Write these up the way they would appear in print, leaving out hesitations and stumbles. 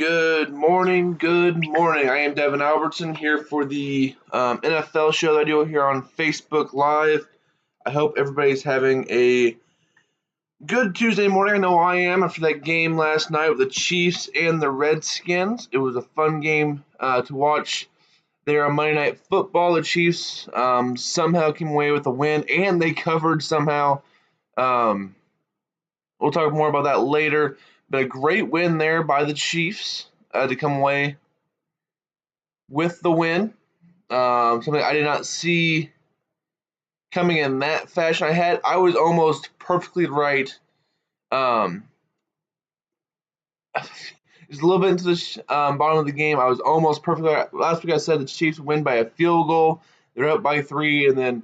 Good morning. Good morning. I am Devin Albertson here for the NFL show that I do here on Facebook Live. I hope everybody's having a good Tuesday morning. I know I am after that game last night with the Chiefs and the Redskins. It was a fun game to watch there on Monday Night Football. The Chiefs somehow came away with a win, and they covered somehow. Um, we'll talk more about that later. But a great win there by the Chiefs to come away with the win. Something I did not see coming in that fashion. I was almost perfectly right. Um, just a little bit into the bottom of the game, I was almost perfectly right. Last week I said the Chiefs would win by a field goal. They're up by 3, and then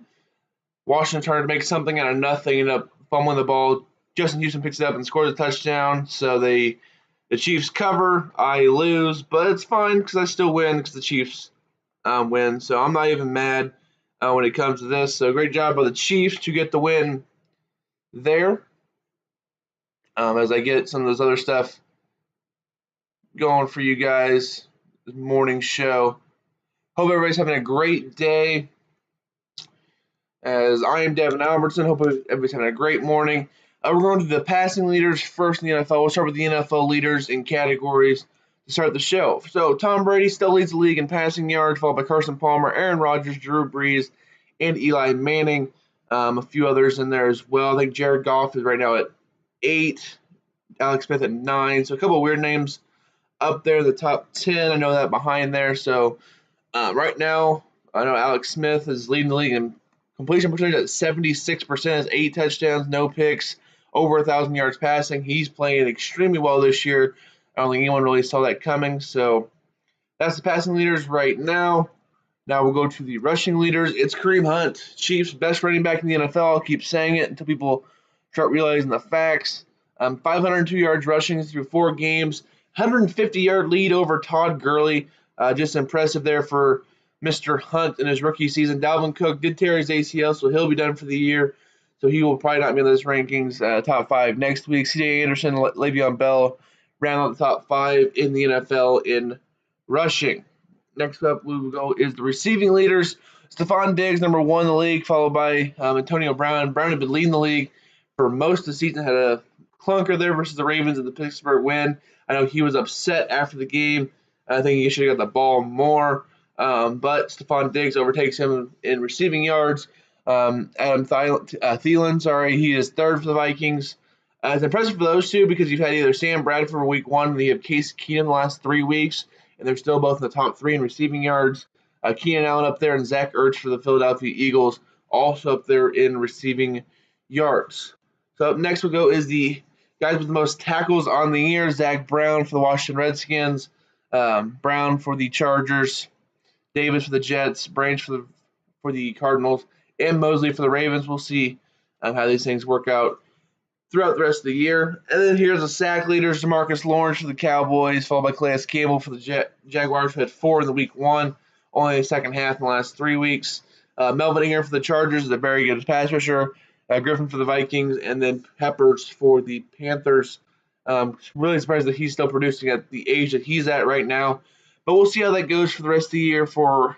Washington tried to make something out of nothing. Ended up fumbling the ball. Justin Houston picks it up and scores a touchdown. So the Chiefs cover. I lose, but it's fine because I still win because the Chiefs win. So I'm not even mad when it comes to this. So great job by the Chiefs to get the win there. As I get some of this other stuff going for you guys, this morning show. Hope everybody's having a great day. As I am Devin Albertson, hope everybody's having a great morning. We're going to the passing leaders first in the NFL. We'll start with the NFL leaders in categories to start the show. So Tom Brady still leads the league in passing yards, followed by Carson Palmer, Aaron Rodgers, Drew Brees, and Eli Manning. A few others in there as well. I think Jared Goff is right now at 8, Alex Smith at 9. So a couple of weird names up there in the top 10. I know that behind there. So right now, I know Alex Smith is leading the league in completion percentage at 76%, has 8 touchdowns, no picks, over 1,000 yards passing. He's playing extremely well this year. I don't think anyone really saw that coming. So that's the passing leaders right now. Now we'll go to the rushing leaders. It's Kareem Hunt, Chiefs' best running back in the NFL. I'll keep saying it until people start realizing the facts. 502 yards rushing through 4 games, 150-yard lead over Todd Gurley. Just impressive there for Mr. Hunt in his rookie season. Dalvin Cook did tear his ACL, so he'll be done for the year. So he will probably not be in those rankings, top 5 next week. C.J. Anderson, Le'Veon Bell round out the top 5 in the NFL in rushing. Next up, we will go is the receiving leaders. Stephon Diggs, number 1 in the league, followed by Antonio Brown. Brown had been leading the league for most of the season, had a clunker there versus the Ravens in the Pittsburgh win. I know he was upset after the game. I think he should have got the ball more. But Stephon Diggs overtakes him in receiving yards. Adam Thielen, he is 3rd for the Vikings. It's impressive for those two because you've had either Sam Bradford week 1 and you have Case Keenum the last 3 weeks, and they're still both in the top 3 in receiving yards. Keenan Allen up there and Zach Ertz for the Philadelphia Eagles also up there in receiving yards. So up next we'll go is the guys with the most tackles on the year. Zach Brown for the Washington Redskins, Brown for the Chargers, Davis for the Jets, Branch for the Cardinals, and Mosley for the Ravens. We'll see how these things work out throughout the rest of the year. And then here's the sack leaders: DeMarcus Lawrence for the Cowboys, followed by Calais Campbell for the Jaguars, who had 4 in the week 1, only the second half in the last 3 weeks. Melvin Ingram for the Chargers is a very good pass rusher. Griffin for the Vikings, and then Peppers for the Panthers. Really surprised that he's still producing at the age that he's at right now. But we'll see how that goes for the rest of the year for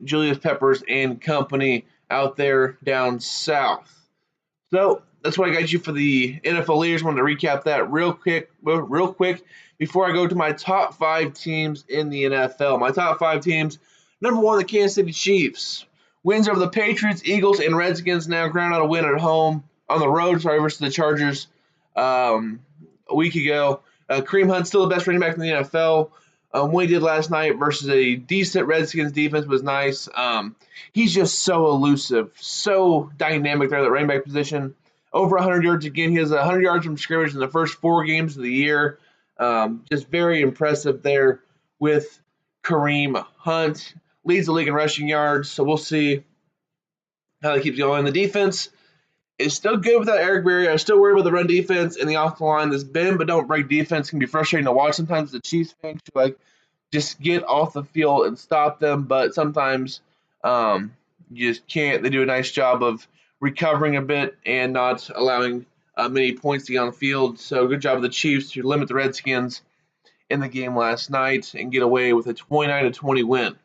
Julius Peppers and company out there down south. So that's what I got you for the NFL leaders. I wanted to recap that real quick before I go to my top 5 teams in the NFL. My top 5 teams: number 1, the Kansas City Chiefs. Wins over the Patriots, Eagles, and Redskins. Now ground out a win at home on the road, versus the Chargers a week ago. Kareem Hunt still the best running back in the NFL. What he did last night versus a decent Redskins defense was nice. He's just so elusive, so dynamic there at the running back position. Over 100 yards again. He has 100 yards from scrimmage in the first 4 games of the year. Just very impressive there with Kareem Hunt. Leads the league in rushing yards, so we'll see how that keeps going. The defense is still good without Eric Berry. I'm still worried about the run defense and the off the line. This bend but don't break defense can be frustrating to watch sometimes. The Chiefs fans just get off the field and stop them, but sometimes you just can't. They do a nice job of recovering a bit and not allowing many points to get on the field. So good job of the Chiefs to limit the Redskins in the game last night and get away with a 29-20 win.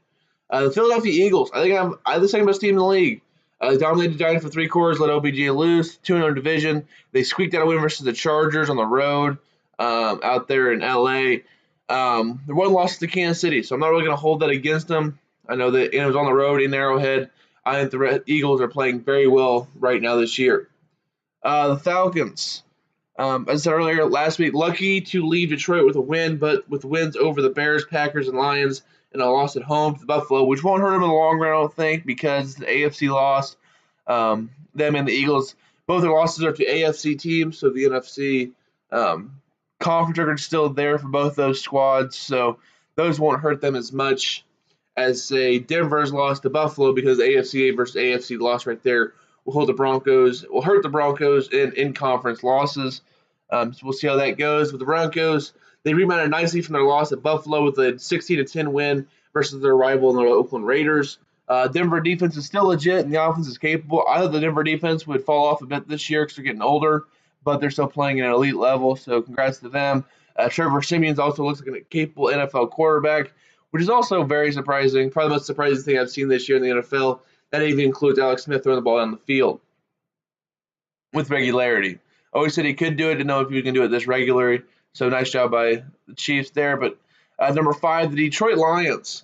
The Philadelphia Eagles, I think I'm the second best team in the league. They dominated the Giants for 3 quarters, let OBJ loose, 2-0 division. They squeaked out a win versus the Chargers on the road out there in L.A. The one loss to Kansas City, so I'm not really going to hold that against them. I know that it was on the road in Arrowhead. I think the Eagles are playing very well right now this year. The Falcons, as I said earlier, last week, lucky to leave Detroit with a win, but with wins over the Bears, Packers, and Lions, and a loss at home to Buffalo, which won't hurt them in the long run, I don't think, because the AFC lost. Them and the Eagles, both their losses are to AFC teams, so the NFC conference record is still there for both those squads, so those won't hurt them as much as, say, Denver's loss to Buffalo, because AFC versus AFC loss right there will hurt the Broncos in conference losses. So we'll see how that goes. With the Broncos, they rebounded nicely from their loss at Buffalo with a 16-10 win versus their rival, the Oakland Raiders. Denver defense is still legit, and the offense is capable. I thought the Denver defense would fall off a bit this year because they're getting older, but they're still playing at an elite level, so congrats to them. Trevor Siemian also looks like a capable NFL quarterback, which is also very surprising. Probably the most surprising thing I've seen this year in the NFL. That even includes Alex Smith throwing the ball down the field with regularity. Always said he could do it. Didn't know if he can do it this regularly. So nice job by the Chiefs there. But number 5, the Detroit Lions.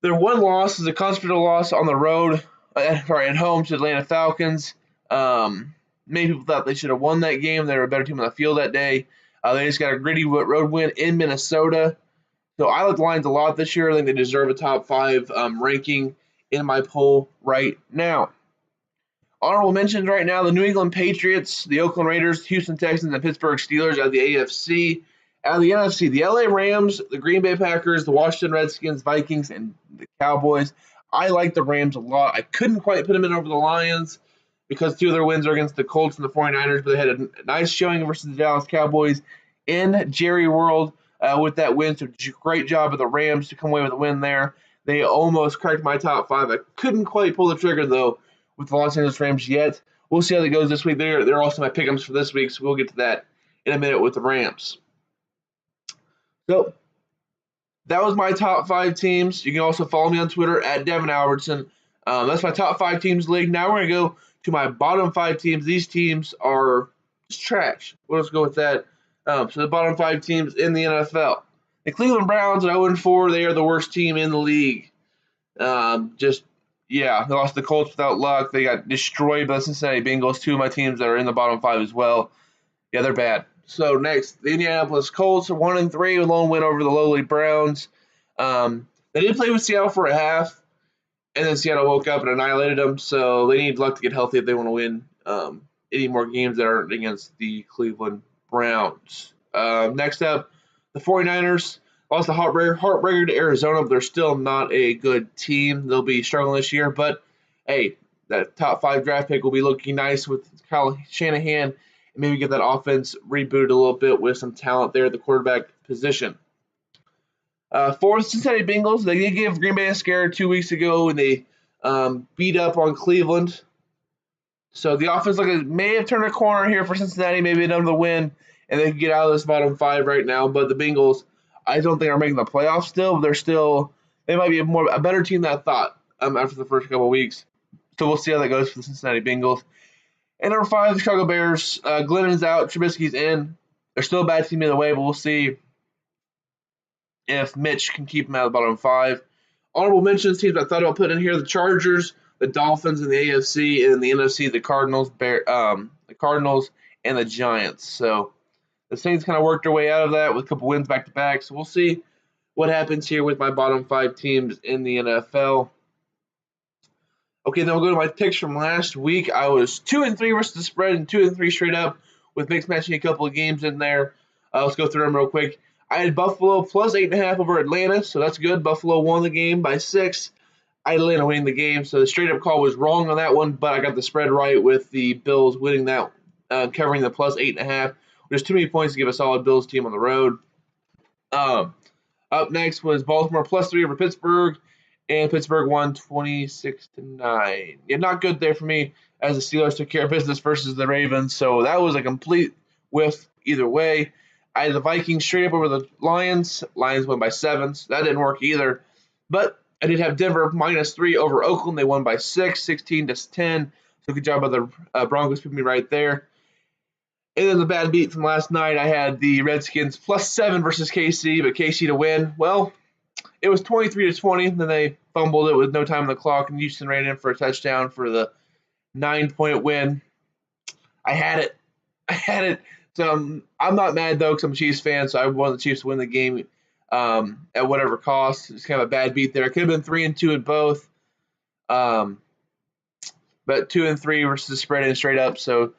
Their one loss is a consequential loss on the road, at home to Atlanta Falcons. Many people thought they should have won that game. They were a better team on the field that day. They just got a gritty road win in Minnesota. So I like the Lions a lot this year. I think they deserve a top 5 ranking in my poll right now. Honorable mentions right now: the New England Patriots, the Oakland Raiders, Houston Texans, and Pittsburgh Steelers out of the AFC. Out of the NFC, the LA Rams, the Green Bay Packers, the Washington Redskins, Vikings, and the Cowboys. I like the Rams a lot. I couldn't quite put them in over the Lions because 2 of their wins are against the Colts and the 49ers, but they had a nice showing versus the Dallas Cowboys in Jerry World with that win. So great job of the Rams to come away with a win there. They almost cracked my top 5. I couldn't quite pull the trigger, though, with the Los Angeles Rams yet. We'll see how that goes this week. They're also my pick-ems for this week, so we'll get to that in a minute with the Rams. So that was my top 5 teams. You can also follow me on Twitter at Devin Albertson. That's my top 5 teams league. Now we're going to go to my bottom 5 teams. These teams are just trash. Let's go with that. So the bottom 5 teams in the NFL. The Cleveland Browns at 0-4. They are the worst team in the league. They lost the Colts without luck. They got destroyed by the Cincinnati Bengals. 2 of my teams that are in the bottom 5 as well. Yeah, they're bad. So next, the Indianapolis Colts are 1-3 with a lone win over the lowly Browns. They did play with Seattle for a half, and then Seattle woke up and annihilated them. So they need luck to get healthy if they want to win any more games that aren't against the Cleveland Browns. Next up, the 49ers lost the heartbreaker to Arizona, but they're still not a good team. They'll be struggling this year, but hey, that top 5 draft pick will be looking nice with Kyle Shanahan. Maybe get that offense rebooted a little bit with some talent there at the quarterback position. For the Cincinnati Bengals, they did give Green Bay a scare 2 weeks ago when they beat up on Cleveland. So the offense may have turned a corner here for Cincinnati, maybe another win, and they can get out of this bottom 5 right now. But the Bengals, I don't think are making the playoffs still. But they might be a better team than I thought after the first couple of weeks. So we'll see how that goes for the Cincinnati Bengals. And number 5, the Chicago Bears. Glennon's out. Trubisky's in. They're still a bad team either way, but we'll see if Mitch can keep them out of the bottom 5. Honorable mentions teams I thought about putting in here: the Chargers, the Dolphins in the AFC, and in the NFC, the Cardinals, and the Giants. So the Saints kind of worked their way out of that with a couple wins back-to-back. So we'll see what happens here with my bottom 5 teams in the NFL. Okay, then we'll go to my picks from last week. I was 2-3 versus the spread and 2-3 straight up with mixed matching a couple of games in there. Let's go through them real quick. I had Buffalo plus 8.5 over Atlanta, so that's good. Buffalo won the game by 6. I had Atlanta winning the game, so the straight up call was wrong on that one, but I got the spread right with the Bills winning that, covering the plus 8.5. There's too many points to give a solid Bills team on the road. Up next was Baltimore plus 3 over Pittsburgh. And Pittsburgh won 26-9. Yeah, not good there for me. as the Steelers took care of business versus the Ravens. So that was a complete whiff either way. I had the Vikings straight up over the Lions. Lions won by 7, so that didn't work either. But I did have Denver -3 over Oakland. They won by 6, 16-10. So good job by the Broncos putting me right there. And then the bad beat from last night, I had the Redskins +7 versus KC, but KC to win. Well, it was 23-20. Then they fumbled it with no time on the clock, and Houston ran in for a touchdown for the 9-point win. I had it. So I'm not mad, though, because I'm a Chiefs fan, so I wanted the Chiefs to win the game at whatever cost. It's kind of a bad beat there. It could have been 3-2 in both, but 2-3 versus the spread and straight up. So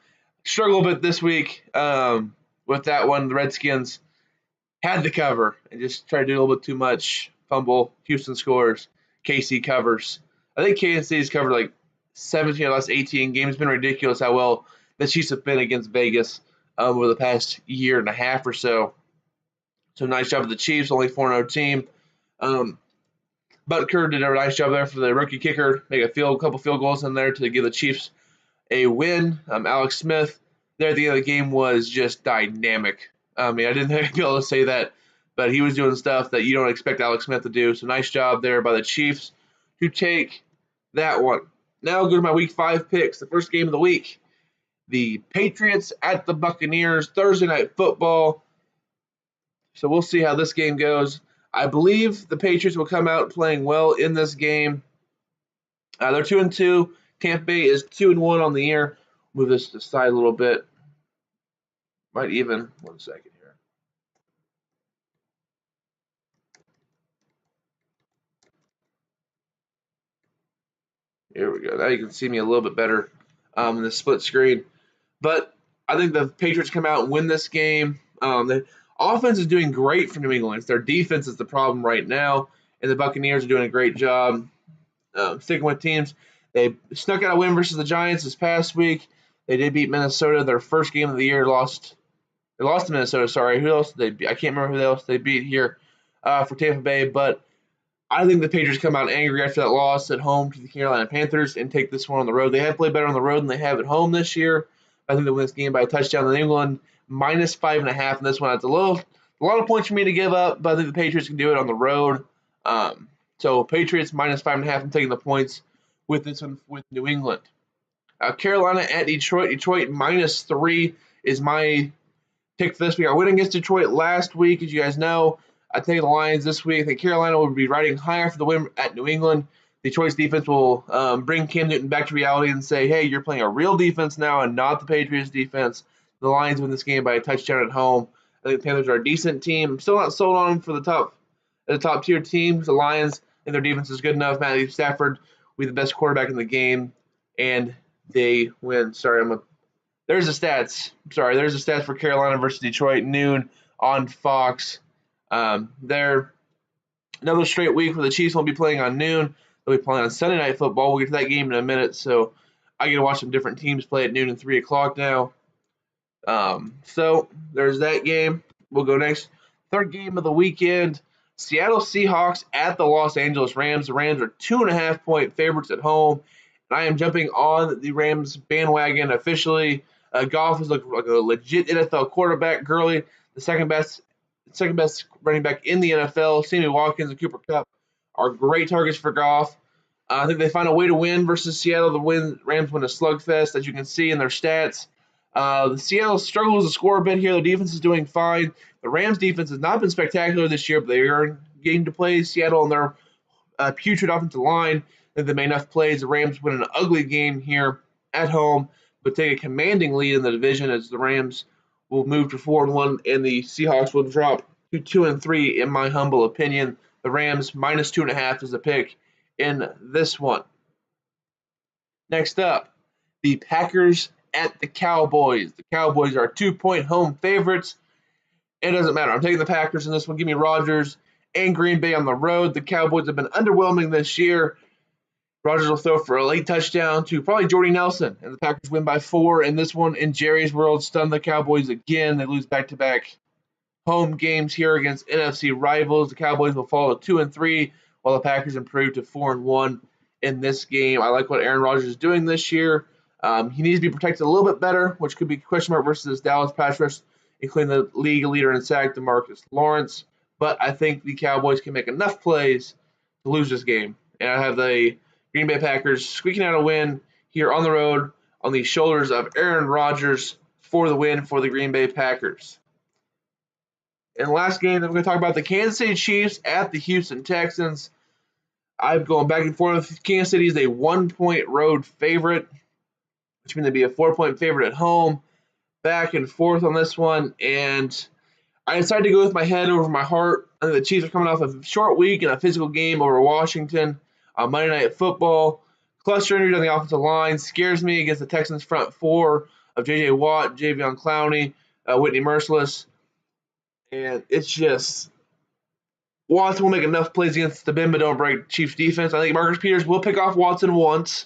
struggle a bit this week with that one. The Redskins had the cover and just tried to do a little bit too much. Fumble, Houston scores, KC covers. I think KC's covered like 17 of the last 18 games. It's been ridiculous how well the Chiefs have been against Vegas over the past year and a half or so. So nice job of the Chiefs, only 4-0 team. Butker did a nice job there for the rookie kicker, make a couple field goals in there to give the Chiefs a win. Alex Smith there at the end of the game was just dynamic. I mean, I didn't think I'd be able to say that, but he was doing stuff that you don't expect Alex Smith to do. So nice job there by the Chiefs to take that one. Now go to my Week 5 picks. The first game of the week, the Patriots at the Buccaneers, Thursday Night Football. So we'll see how this game goes. I believe the Patriots will come out playing well in this game. They're 2-2. Tampa Bay is 2-1 on the year. Move this to the side a little bit. Might even, 1 second here. Here we go. Now you can see me a little bit better in the split screen. But I think the Patriots come out and win this game. The offense is doing great for New England. It's their defense is the problem right now, and the Buccaneers are doing a great job sticking with teams. They snuck out a win versus the Giants this past week. They did beat Minnesota. Their first game of the year lost. They lost to Minnesota. Sorry, who else did they beat? I can't remember who else they beat here for Tampa Bay. But I think the Patriots come out angry after that loss at home to the Carolina Panthers and take this one on the road. They have played better on the road than they have at home this year. I think they win this game by a touchdown. New England -5.5 in this one. It's a lot of points for me to give up, but I think the Patriots can do it on the road. So Patriots -5.5. I'm taking the points with this one with New England. Carolina at Detroit. Detroit -3 is my pick for this week. I went against Detroit last week, as you guys know. I take the Lions this week. I think Carolina will be riding high after the win at New England. Detroit's defense will bring Cam Newton back to reality and say, hey, you're playing a real defense now and not the Patriots defense. The Lions win this game by a touchdown at home. I think the Panthers are a decent team. I'm still not sold on them for the top tier teams. The Lions and their defense is good enough. Matthew Stafford will be the best quarterback in the game, and they win. There's the stats. There's the stats for Carolina versus Detroit, noon on Fox. They're another straight week where the Chiefs won't be playing on noon. They'll be playing on Sunday Night Football. We'll get to that game in a minute. So I get to watch some different teams play at noon and 3 o'clock now. So there's that game. We'll go next. Third game of the weekend, Seattle Seahawks at the Los Angeles Rams. The Rams are 2.5-point favorites at home. And I am jumping on the Rams bandwagon officially. Goff has looked like a legit NFL quarterback. Gurley, the second best running back in the NFL. Sammy Watkins and Cooper Kupp are great targets for Goff. I think they find a way to win versus Seattle. The Rams win a slugfest, as you can see in their stats. The Seattle struggles to score a bit here. The defense is doing fine. The Rams defense has not been spectacular this year, but they are getting to play Seattle on their putrid offensive line. I think they made enough plays. The Rams win an ugly game here at home, but take a commanding lead in the division as the Rams will move to 4-1, and the Seahawks will drop to 2-3, in my humble opinion. The Rams -2.5 is the pick in this one. Next up, the Packers at the Cowboys. The Cowboys are 2-point home favorites. It doesn't matter. I'm taking the Packers in this one. Give me Rodgers and Green Bay on the road. The Cowboys have been underwhelming this year. Rodgers will throw for a late touchdown to probably Jordy Nelson, and the Packers win by 4. And this one, in Jerry's world, stun the Cowboys again. They lose back-to-back home games here against NFC rivals. The Cowboys will fall to 2-3, while the Packers improve to 4-1 in this game. I like what Aaron Rodgers is doing this year. He needs to be protected a little bit better, which could be a question mark versus Dallas pass rush, including the league leader in sack, DeMarcus Lawrence. But I think the Cowboys can make enough plays to lose this game. And I have the Green Bay Packers squeaking out a win here on the road on the shoulders of Aaron Rodgers for the win for the Green Bay Packers. In the last game, I'm going to talk about the Kansas City Chiefs at the Houston Texans. I'm going back and forth. Kansas City is a 1-point road favorite, which means they'd be a 4-point favorite at home. Back and forth on this one, and I decided to go with my head over my heart. I think the Chiefs are coming off a short week and a physical game over Washington on Monday Night Football. Cluster injuries on the offensive line scares me against the Texans' front four of J.J. Watt, Jadeveon Clowney, Whitney Mercilus. And it's just Watson will make enough plays against the bend but don't break Chiefs defense. I think Marcus Peters will pick off Watson once,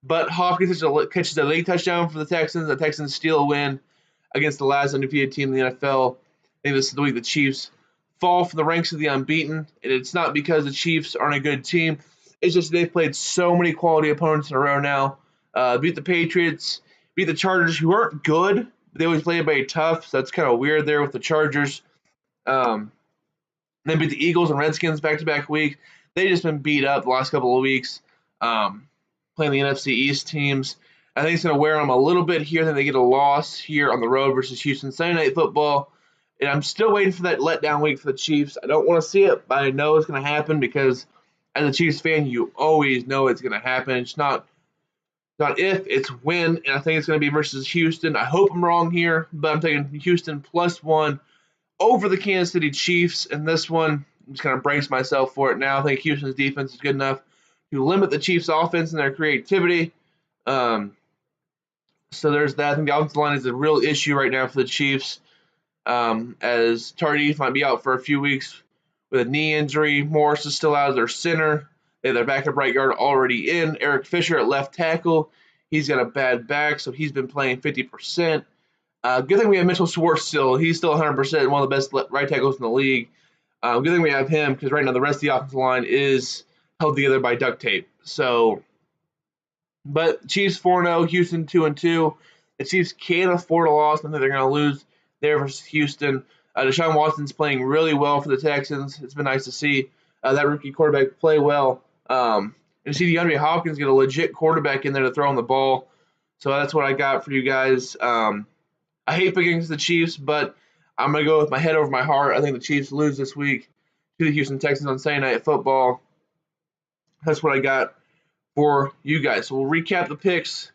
but Hopkins catches a late touchdown for the Texans. The Texans steal a win against the last undefeated team in the NFL. I think this is the week the Chiefs fall from the ranks of the unbeaten, and it's not because the Chiefs aren't a good team. It's just they've played so many quality opponents in a row now. Beat the Patriots, beat the Chargers, who aren't good, but they always play everybody tough, so that's kind of weird there with the Chargers. Then beat the Eagles and Redskins back-to-back week. They've just been beat up the last couple of weeks, playing the NFC East teams. I think it's going to wear them a little bit here. I think they get a loss here on the road versus Houston Sunday Night Football. And I'm still waiting for that letdown week for the Chiefs. I don't want to see it, but I know it's going to happen because as a Chiefs fan, you always know it's going to happen. It's not if, it's when, and I think it's going to be versus Houston. I hope I'm wrong here, but I'm taking Houston +1 over the Kansas City Chiefs. And this one, I'm just going to brace myself for it now. I think Houston's defense is good enough to limit the Chiefs' offense and their creativity. So there's that. I think the offensive line is a real issue right now for the Chiefs, as Tardif might be out for a few weeks with a knee injury. Morris is still out as their center. They have their backup right guard already in. Eric Fisher at left tackle. He's got a bad back, so he's been playing 50%. Good thing we have Mitchell Schwartz still. He's still 100%, one of the best right tackles in the league. Good thing we have him because right now the rest of the offensive line is held together by duct tape. So, but Chiefs 4-0, Houston 2-2. The Chiefs can't afford a loss. I think they're going to lose there versus Houston. Deshaun Watson's playing really well for the Texans. It's been nice to see that rookie quarterback play well. And to see DeAndre Hopkins get a legit quarterback in there to throw on the ball. So that's what I got for you guys. I hate picking against the Chiefs, but I'm going to go with my head over my heart. I think the Chiefs lose this week to the Houston Texans on Sunday Night Football. That's what I got for you guys. So we'll recap the picks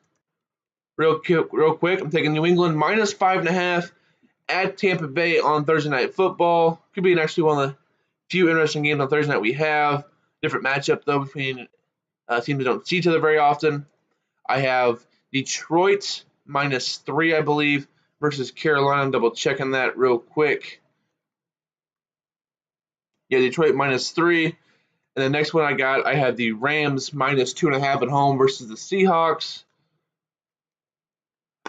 real quick. I'm taking New England -5.5 at Tampa Bay on Thursday Night Football. Could be actually one of the few interesting games on Thursday night we have. Different matchup, though, between teams that don't see each other very often. I have Detroit -3, I believe, versus Carolina. I'm double-checking that real quick. Yeah, Detroit -3. And the next one I have the Rams -2.5 at home versus the Seahawks.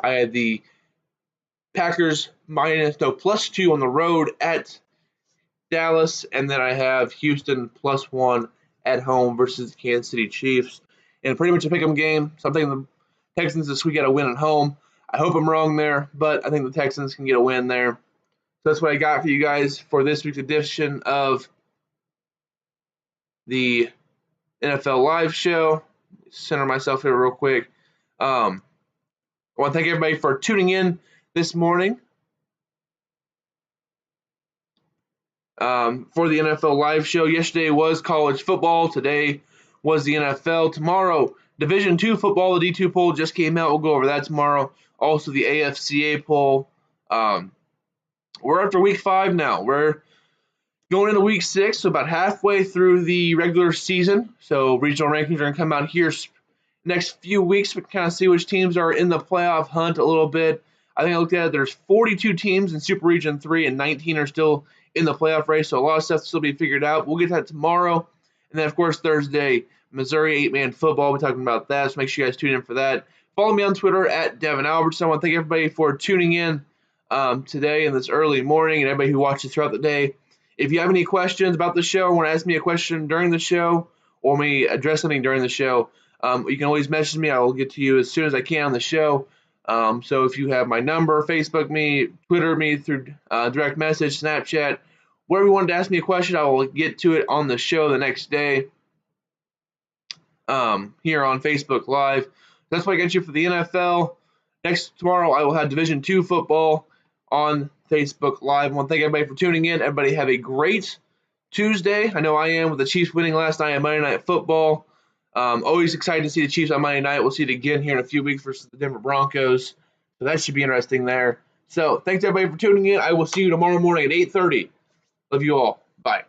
I had the Packers +2 on the road at Dallas, and then I have Houston +1 at home versus the Kansas City Chiefs. And pretty much a pick'em game. So I'm taking the Texans this week, got a win at home. I hope I'm wrong there, but I think the Texans can get a win there. So that's what I got for you guys for this week's edition of the NFL Live Show. Center myself here real quick. I want to thank everybody for tuning in this morning for the NFL Live Show. Yesterday was college football. Today was the NFL. Tomorrow, Division II football. The D2 poll just came out. We'll go over that tomorrow. Also, the AFCA poll. We're after Week 5 now. We're going into Week 6, so about halfway through the regular season. So regional rankings are going to come out here next few weeks. We can kind of see which teams are in the playoff hunt a little bit. I think I looked at it. There's 42 teams in Super Region 3, and 19 are still in the playoff race, so a lot of stuff will still be figured out. We'll get that tomorrow. And then, of course, Thursday, Missouri 8-man football. We'll be talking about that, so make sure you guys tune in for that. Follow me on Twitter at Devin Albertson. I want to thank everybody for tuning in today in this early morning, and everybody who watches throughout the day. If you have any questions about the show, or want to ask me a question during the show, or me address something during the show, You can always message me. I will get to you as soon as I can on the show. So if you have my number, Facebook me, Twitter me through direct message, Snapchat, wherever you wanted to ask me a question, I will get to it on the show the next day here on Facebook Live. That's what I got you for the NFL. Tomorrow I will have Division II football on Facebook Live. I want to thank everybody for tuning in. Everybody have a great Tuesday. I know I am, with the Chiefs winning last night on Monday Night Football. Always excited to see the Chiefs on Monday night. We'll see it again here in a few weeks versus the Denver Broncos. So that should be interesting there. So thanks everybody for tuning in. I will see you tomorrow morning at 8:30. Love you all. Bye.